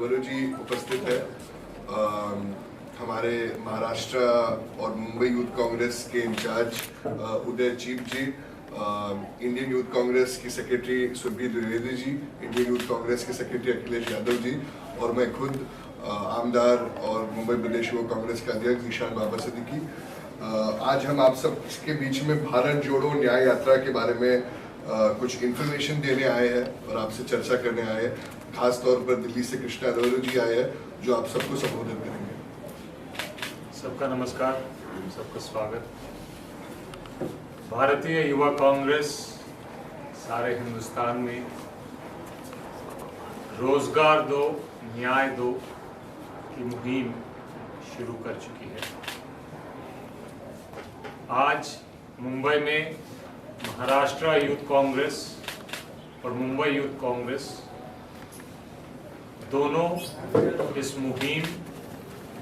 नवरू जी उपस्थित है। हमारे महाराष्ट्र और मुंबई यूथ कांग्रेस के इंचार्ज उदय चीप जी, इंडियन यूथ कांग्रेस की secretary Surabhi Dwivedi ji, Indian youth Congress के सेक्रेटरी अखिलेश यादव जी और मैं खुद आमदार और मुंबई प्रदेश युवा कांग्रेस के अध्यक्ष ईशान बाबर सिद्दीकी। आज हम आप सब के बीच में भारत जोड़ो न्याय यात्रा के बारे में कुछ इन्फॉर्मेशन देने आए हैं और आपसे चर्चा करने आए हैं। खास तौर पर दिल्ली से कृष्णा नवरू जी आए हैं जो आप सबको संबोधित करेंगे। सबका नमस्कार, सबका स्वागत। भारतीय युवा कांग्रेस सारे हिंदुस्तान में रोजगार दो न्याय दो की मुहिम शुरू कर चुकी है। आज मुंबई में महाराष्ट्र यूथ कांग्रेस और मुंबई यूथ कांग्रेस दोनों इस मुहिम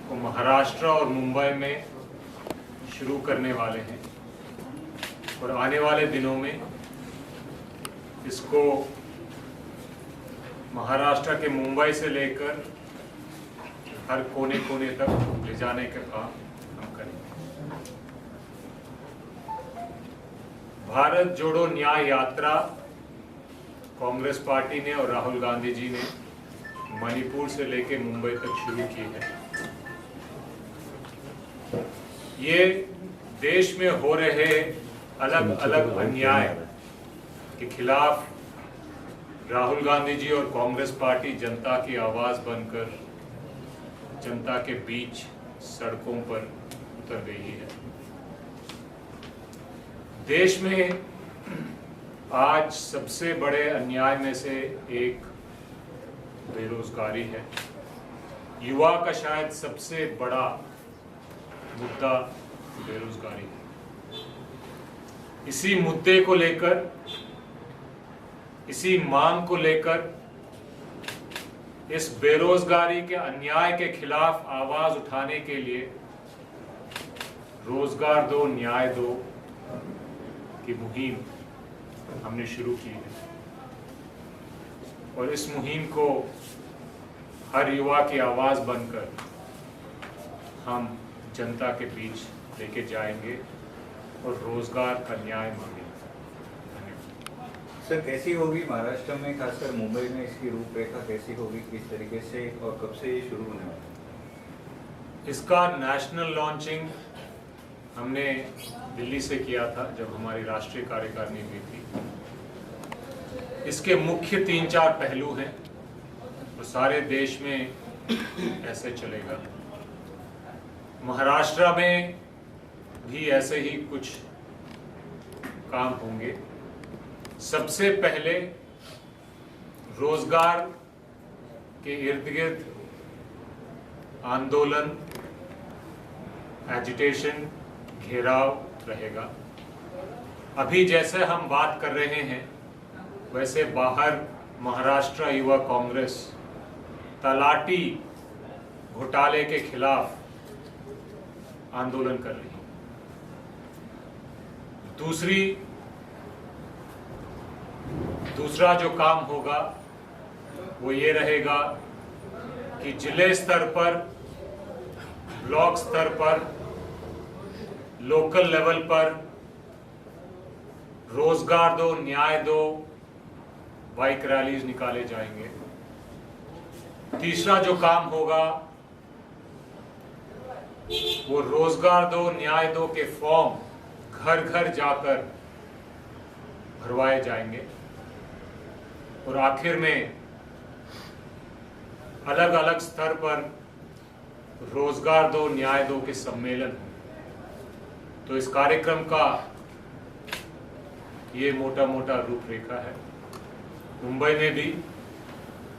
को महाराष्ट्र और मुंबई में शुरू करने वाले हैं और आने वाले दिनों में इसको महाराष्ट्र के मुंबई से लेकर हर कोने कोने तक ले जाने का काम हम करेंगे। भारत जोड़ो न्याय यात्रा कांग्रेस पार्टी ने और राहुल गांधी जी ने मणिपुर से लेकर मुंबई तक शुरू की है। ये देश में हो रहे अलग अलग अन्याय के खिलाफ राहुल गांधी जी और कांग्रेस पार्टी जनता की आवाज बनकर जनता के बीच सड़कों पर उतर गई है। देश में आज सबसे बड़े अन्याय में से एक बेरोजगारी है। युवा का शायद सबसे बड़ा मुद्दा बेरोजगारी है। इसी मुद्दे को लेकर, इसी मांग को लेकर, इस बेरोजगारी के अन्याय के खिलाफ आवाज उठाने के लिए रोजगार दो न्याय दो की मुहिम हमने शुरू की है और इस मुहिम को हर युवा की आवाज बनकर हम जनता के बीच लेके जाएंगे और रोजगार का न्याय मांगेंगे। सर, कैसी होगी महाराष्ट्र में, खासकर मुंबई में इसकी रूपरेखा कैसी होगी, किस तरीके से और कब से ये शुरू होने वाला है? इसका नेशनल लॉन्चिंग हमने दिल्ली से किया था जब हमारी राष्ट्रीय कार्यकारिणी हुई थी। इसके मुख्य 3-4 पहलू हैं तो सारे देश में ऐसे चलेगा। महाराष्ट्र में भी ऐसे ही कुछ काम होंगे। सबसे पहले रोजगार के इर्द गिर्द आंदोलन, एजिटेशन, घेराव रहेगा। अभी जैसे हम बात कर रहे हैं वैसे बाहर महाराष्ट्र युवा कांग्रेस तलाटी घोटाले के खिलाफ आंदोलन कर रही है। दूसरा जो काम होगा वो ये रहेगा कि जिले स्तर पर, ब्लॉक स्तर पर, लोकल लेवल पर रोजगार दो न्याय दो बाइक रैलीज निकाले जाएंगे। तीसरा जो काम होगा वो रोजगार दो न्याय दो के फॉर्म घर घर जाकर भरवाए जाएंगे और आखिर में अलग अलग स्तर पर रोजगार दो न्याय दो के सम्मेलन होंगे। तो इस कार्यक्रम का ये मोटा मोटा रूपरेखा है। मुंबई में भी,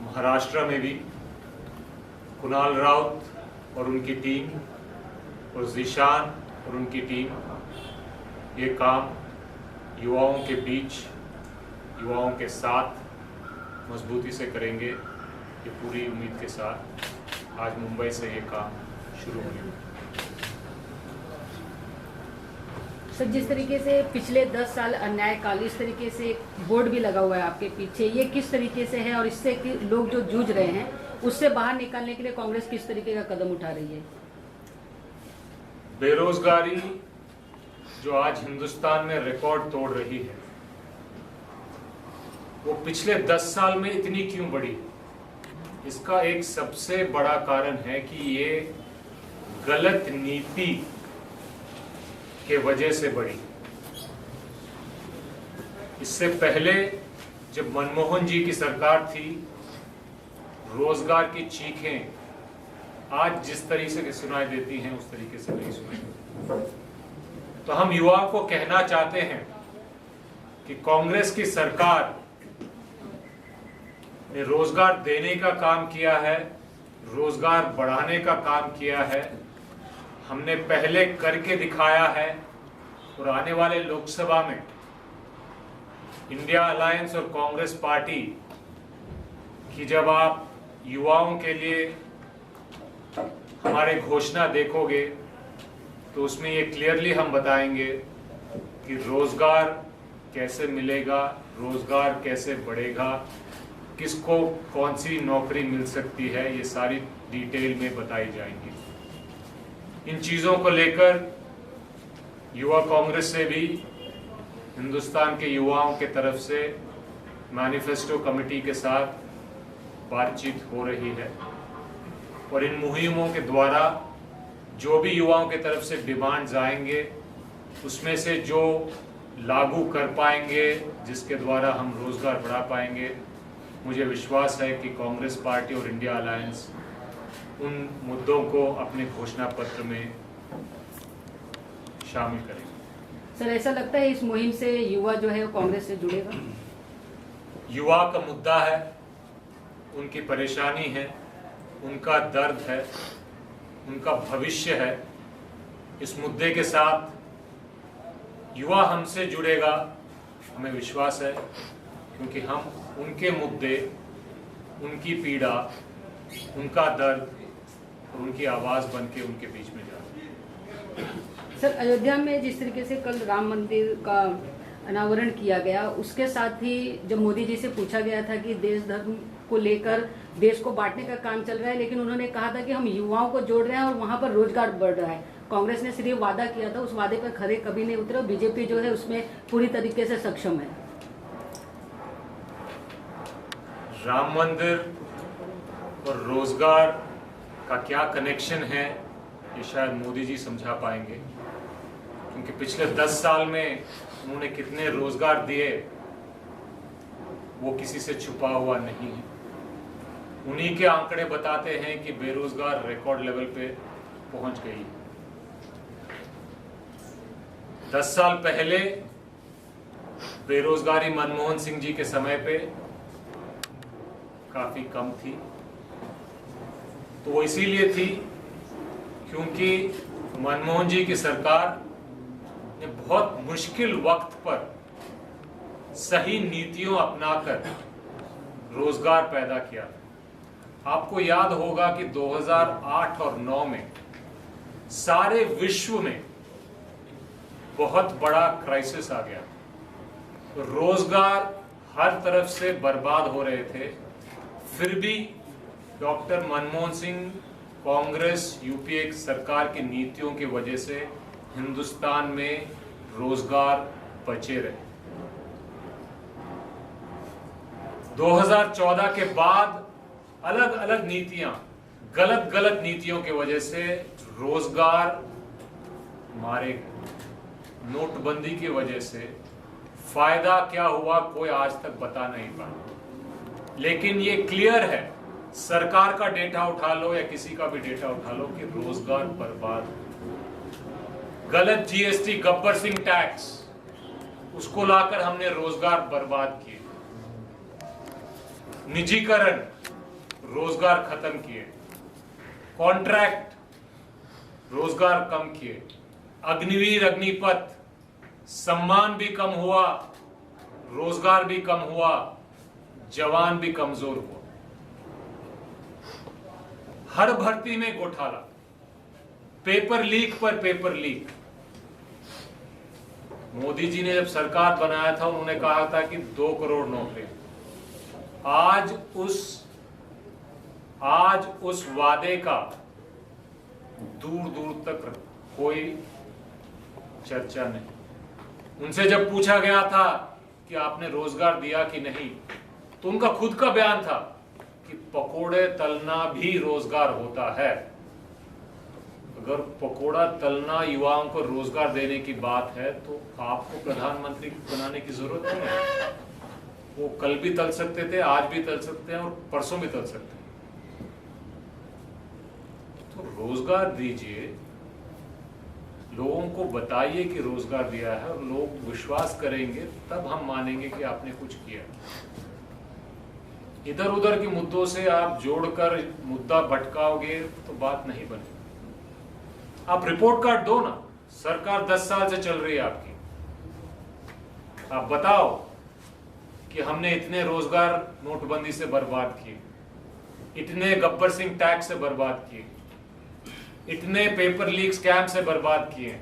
महाराष्ट्र में भी कुणाल राउत और उनकी टीम और ज़ीशान और उनकी टीम ये काम युवाओं के बीच, युवाओं के साथ मजबूती से करेंगे। ये पूरी उम्मीद के साथ आज मुंबई से ये काम शुरू होने वाला है। सर, जिस तरीके से पिछले 10 साल अन्यायकाल, इस तरीके से एक बोर्ड भी लगा हुआ है आपके पीछे, ये किस तरीके से है और इससे कि लोग जो जूझ रहे हैं उससे बाहर निकालने के लिए कांग्रेस किस तरीके का कदम उठा रही है? बेरोजगारी जो आज हिंदुस्तान में रिकॉर्ड तोड़ रही है, वो पिछले 10 साल में इतनी क्यों बढ़ी? इसका एक सबसे बड़ा कारण है कि ये गलत नीति के वजह से बढ़ी। इससे पहले जब मनमोहन जी की सरकार थी, रोजगार की चीखें आज जिस तरीके से सुनाई देती हैं उस तरीके से नहीं सुनाई देती। तो हम युवाओं को कहना चाहते हैं कि कांग्रेस की सरकार ने रोजगार देने का काम किया है, रोजगार बढ़ाने का काम किया है। हमने पहले करके दिखाया है और आने वाले लोकसभा में इंडिया अलायंस और कांग्रेस पार्टी की जब आप युवाओं के लिए हमारे घोषणा देखोगे तो उसमें ये क्लियरली हम बताएंगे कि रोजगार कैसे मिलेगा, रोजगार कैसे बढ़ेगा, किसको कौन सी नौकरी मिल सकती है, ये सारी डिटेल में बताई जाएंगी। इन चीज़ों को लेकर युवा कांग्रेस से भी हिंदुस्तान के युवाओं के तरफ से मैनिफेस्टो कमेटी के साथ बातचीत हो रही है और इन मुहिमों के द्वारा जो भी युवाओं के तरफ से डिमांड्स आएंगे उसमें से जो लागू कर पाएंगे, जिसके द्वारा हम रोजगार बढ़ा पाएंगे, मुझे विश्वास है कि कांग्रेस पार्टी और इंडिया अलायंस उन मुद्दों को अपने घोषणा पत्र में शामिल करेंगे। सर, ऐसा लगता है इस मुहिम से युवा जो है वो कांग्रेस से जुड़ेगा? युवा का मुद्दा है, उनकी परेशानी है, उनका दर्द है, उनका भविष्य है। इस मुद्दे के साथ युवा हमसे जुड़ेगा, हमें विश्वास है, क्योंकि हम उनके मुद्दे, उनकी पीड़ा, उनका दर्द और उनकी आवाज़ बन के उनके बीच में जा। सर, अयोध्या में जिस तरीके से कल राम मंदिर का अनावरण किया गया, उसके साथ ही जब मोदी जी से पूछा गया था कि देश धर्म को लेकर देश को बांटने का काम चल रहा है, लेकिन उन्होंने कहा था कि हम युवाओं को जोड़ रहे हैं और वहां पर रोजगार बढ़ रहा है। कांग्रेस ने सिर्फ वादा किया था, उस वादे पर खरे कभी नहीं उतरे और बीजेपी जो है उसमें पूरी तरीके से सक्षम है। राम मंदिर और रोजगार का क्या कनेक्शन है, ये शायद मोदी जी समझा पाएंगे, क्योंकि पिछले 10 साल में उन्होंने कितने रोजगार दिए वो किसी से छुपा हुआ नहीं है। उन्हीं के आंकड़े बताते हैं कि बेरोजगार रिकॉर्ड लेवल पे पहुंच गई। 10 साल पहले बेरोजगारी मनमोहन सिंह जी के समय पे काफी कम थी, तो वो इसीलिए थी क्योंकि मनमोहन जी की सरकार ने बहुत मुश्किल वक्त पर सही नीतियों अपनाकर रोजगार पैदा किया। आपको याद होगा कि 2008 और 9 में सारे विश्व में बहुत बड़ा क्राइसिस आ गया, रोजगार हर तरफ से बर्बाद हो रहे थे, फिर भी डॉक्टर मनमोहन सिंह, कांग्रेस, यूपीए सरकार की नीतियों की वजह से हिंदुस्तान में रोजगार बचे रहे। 2014 के बाद अलग अलग नीतियां, गलत नीतियों की वजह से रोजगार मारे गए। नोटबंदी की वजह से फायदा क्या हुआ कोई आज तक बता नहीं पाया, लेकिन ये क्लियर है, सरकार का डेटा उठा लो या किसी का भी डेटा उठा लो कि रोजगार बर्बाद। गलत जीएसटी, गब्बर सिंह टैक्स, उसको लाकर हमने रोजगार बर्बाद किए। निजीकरण, रोजगार खत्म किए। कॉन्ट्रैक्ट, रोजगार कम किए। अग्निवीर, अग्निपथ, सम्मान भी कम हुआ, रोजगार भी कम हुआ, जवान भी कमजोर हुआ। हर भर्ती में घोटाला, पेपर लीक पर पेपर लीक। मोदी जी ने जब सरकार बनाया था उन्होंने कहा था कि 2 करोड़ नौकरी। आज उस आज उस वादे का दूर दूर तक कोई चर्चा नहीं। उनसे जब पूछा गया था कि आपने रोजगार दिया कि नहीं, तो उनका खुद का बयान था कि पकोड़े तलना भी रोजगार होता है। अगर पकोड़ा तलना युवाओं को रोजगार देने की बात है तो आपको प्रधानमंत्री बनाने की जरूरत नहीं है। वो कल भी तल सकते थे, आज भी तल सकते हैं और परसों भी तल सकते हैं। तो रोजगार दीजिए, लोगों को बताइए कि रोजगार दिया है, और लोग विश्वास करेंगे, तब हम मानेंगे कि आपने कुछ किया। इधर उधर के मुद्दों से आप जोड़कर मुद्दा भटकाओगे तो बात नहीं बनेगी। आप रिपोर्ट कार्ड दो ना, सरकार 10 साल से चल रही है आपकी। आप बताओ कि हमने इतने रोजगार नोटबंदी से बर्बाद किए, इतने गब्बर सिंह टैक्स से बर्बाद किए, इतने पेपर लीक स्कैम से बर्बाद किए,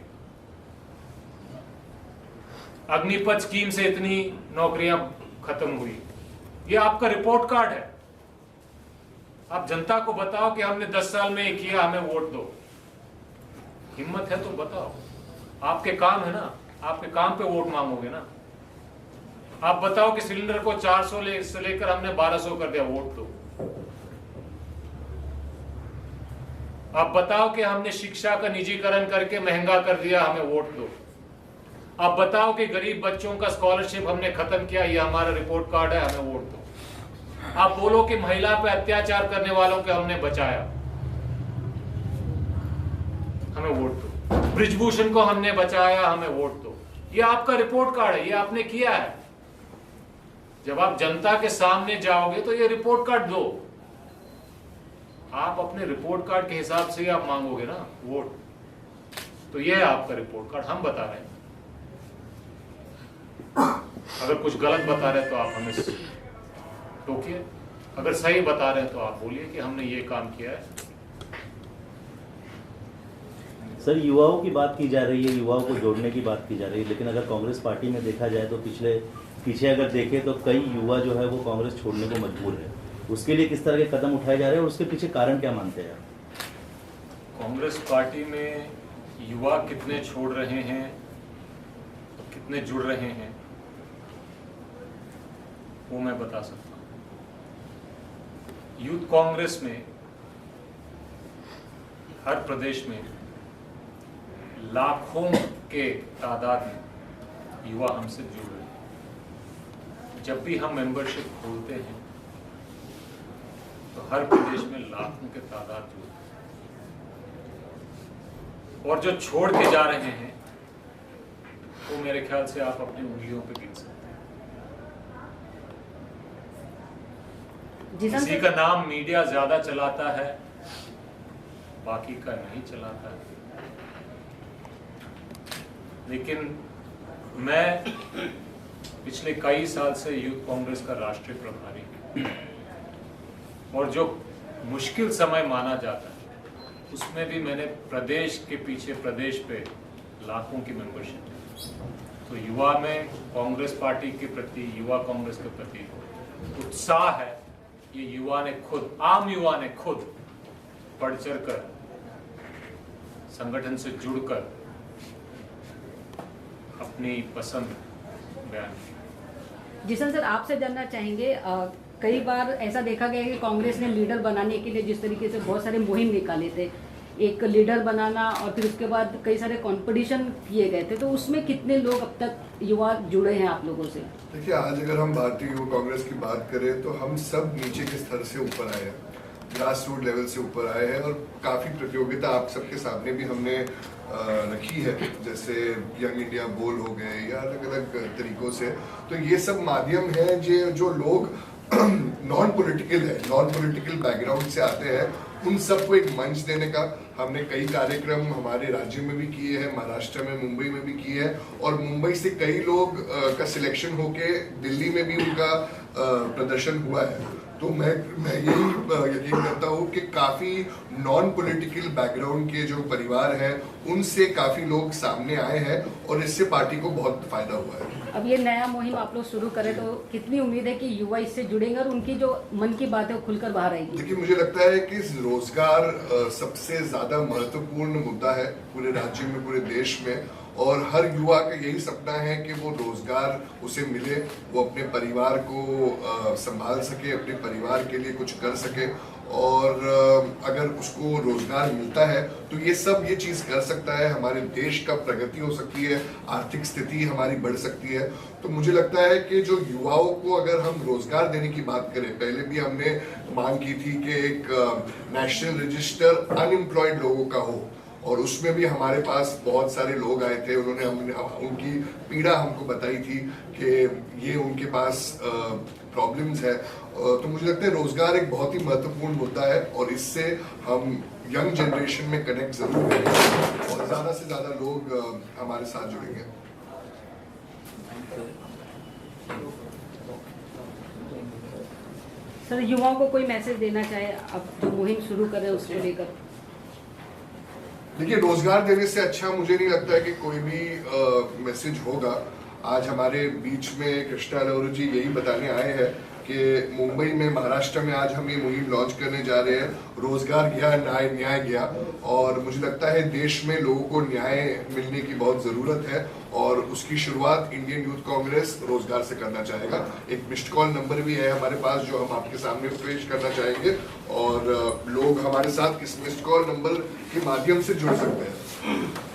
अग्निपथ स्कीम से इतनी नौकरियां खत्म हुई। ये आपका रिपोर्ट कार्ड है। आप जनता को बताओ कि हमने 10 साल में ये किया, हमें वोट दो। हिम्मत है तो बताओ। आपके काम है ना, आपके काम पे वोट मांगोगे ना। आप बताओ कि सिलेंडर को 400 से लेकर हमने 1200 कर दिया, वोट दो। आप बताओ कि हमने शिक्षा का निजीकरण करके महंगा कर दिया, हमें वोट दो। आप बताओ कि गरीब बच्चों का स्कॉलरशिप हमने खत्म किया, ये हमारा रिपोर्ट कार्ड है, हमें वोट दो। आप बोलो कि महिला पे अत्याचार करने वालों को हमने बचाया, हमें वोट दो। ब्रिजभूषण को हमने बचाया, हमें वोट दो। ये आपका रिपोर्ट कार्ड है, ये आपने किया है। जब आप जनता के सामने जाओगे तो ये रिपोर्ट कार्ड दो। आप अपने रिपोर्ट कार्ड के हिसाब से ही आप मांगोगे ना वोट। तो ये है आपका रिपोर्ट कार्ड, हम बता रहे हैं। अगर कुछ गलत बता रहे हैं तो आप हमें टोकिए, अगर सही बता रहे हैं तो आप बोलिए कि हमने ये काम किया है। सर, युवाओं की बात की जा रही है, युवाओं को जोड़ने की बात की जा रही है, लेकिन अगर कांग्रेस पार्टी में देखा जाए तो पीछे अगर देखें तो कई युवा जो है वो कांग्रेस छोड़ने को मजबूर है। उसके लिए किस तरह के कदम उठाए जा रहे हैं और उसके पीछे कारण क्या मानते हैं? कांग्रेस पार्टी में युवा कितने छोड़ रहे हैं, कितने जुड़ रहे हैं, वो मैं बता सकता हूं। यूथ कांग्रेस में हर प्रदेश में लाखों के तादाद में युवा हमसे जुड़ रहे हैं। जब भी हम मेंबरशिप खोलते हैं तो हर प्रदेश में लाखों के तादाद जुड़ रहे हैं। और जो छोड़ के जा रहे हैं वो मेरे ख्याल से आप अपनी उंगलियों पे गिन सकते हैं। किसी का नाम मीडिया ज्यादा चलाता है, बाकी का नहीं चलाता है। लेकिन मैं पिछले कई साल से यूथ कांग्रेस का राष्ट्रीय प्रभारी हूं, और जो मुश्किल समय माना जाता है उसमें भी मैंने प्रदेश के पीछे प्रदेश पे लाखों की मेंबरशिप है। तो युवा में कांग्रेस पार्टी के प्रति, युवा कांग्रेस के प्रति उत्साह है। ये युवा ने खुद, आम युवा ने खुद बढ़ चढ़ कर संगठन से जुड़कर अपनी पसंद बयान की। जिशन सर, आपसे जानना चाहेंगे, कई बार ऐसा देखा गया है कि कांग्रेस ने लीडर बनाने के लिए जिस तरीके से बहुत सारे मुहिम निकाले थे, एक लीडर बनाना और फिर उसके बाद कई सारे कंपटीशन किए गए थे, तो उसमें कितने लोग अब तक युवा जुड़े हैं आप लोगों से? देखिए, आज अगर हम भारतीय युवा कांग्रेस की बात करें तो हम सब नीचे के स्तर से ऊपर आए हैं, ग्रास रूट लेवल से ऊपर आए हैं, और काफ़ी प्रतियोगिता आप सबके सामने भी हमने रखी है, जैसे यंग इंडिया बोल हो गए या अलग अलग तरीकों से। तो ये सब माध्यम है जो लोग नॉन पॉलिटिकल बैकग्राउंड से आते हैं, उन सबको एक मंच देने का हमने कई कार्यक्रम हमारे राज्य में भी किए हैं, महाराष्ट्र में, मुंबई में भी किए हैं, और मुंबई से कई लोग का सिलेक्शन होके दिल्ली में भी उनका प्रदर्शन हुआ है। तो मैं यही यकीन करता हूँ कि काफ़ी नॉन पॉलिटिकल बैकग्राउंड के जो परिवार हैं उनसे काफ़ी लोग सामने आए हैं और इससे पार्टी को बहुत फायदा हुआ है। अब ये नया मुहिम आप लोग शुरू करें तो कितनी उम्मीद है कि युवा इससे जुड़ेंगे और उनकी जो मन की बात है वो खुलकर बाहर आएगी? देखिए, मुझे लगता है कि रोजगार सबसे ज्यादा महत्वपूर्ण मुद्दा है पूरे राज्य में, पूरे देश में, और हर युवा का यही सपना है कि वो रोजगार उसे मिले, वो अपने परिवार को संभाल सके, अपने परिवार के लिए कुछ कर सके, और अगर उसको रोजगार मिलता है तो ये चीज कर सकता है, हमारे देश का प्रगति हो सकती है, आर्थिक स्थिति हमारी बढ़ सकती है। तो मुझे लगता है कि जो युवाओं को अगर हम रोजगार देने की बात करें, पहले भी हमने मांग की थी कि एक नेशनल रजिस्टर अनएम्प्लॉयड लोगों का हो, और उसमें भी हमारे पास बहुत सारे लोग आए थे, उन्होंने उनकी पीड़ा हमको बताई थी कि ये उनके पास प्रॉब्लम्स है। तो मुझे लगता है रोजगार एक बहुत ही महत्वपूर्ण मुद्दा है और इससे हम यंग जनरेशन में कनेक्ट जरूर करेंगे और ज़्यादा से ज़्यादा लोग हमारे साथ जुड़ेंगे। सर, युवाओं को कोई मैसेज देना चाहे आप जो मुहिम शुरू करें उसको लेकर? देखिए, रोजगार देने से अच्छा मुझे नहीं लगता है कि कोई भी मैसेज होगा। आज हमारे बीच में कृष्णा अलोरू जी यही बताने आए हैं कि मुंबई में, महाराष्ट्र में आज हम ये मुहिम लॉन्च करने जा रहे हैं, रोजगार गया, न्याय गया, और मुझे लगता है देश में लोगों को न्याय मिलने की बहुत ज़रूरत है और उसकी शुरुआत इंडियन यूथ कांग्रेस रोजगार से करना चाहेगा। एक मिस्ड कॉल नंबर भी है हमारे पास जो हम आपके सामने पेश करना चाहेंगे और लोग हमारे साथ इस मिस्ड कॉल नंबर के माध्यम से जुड़ सकते हैं।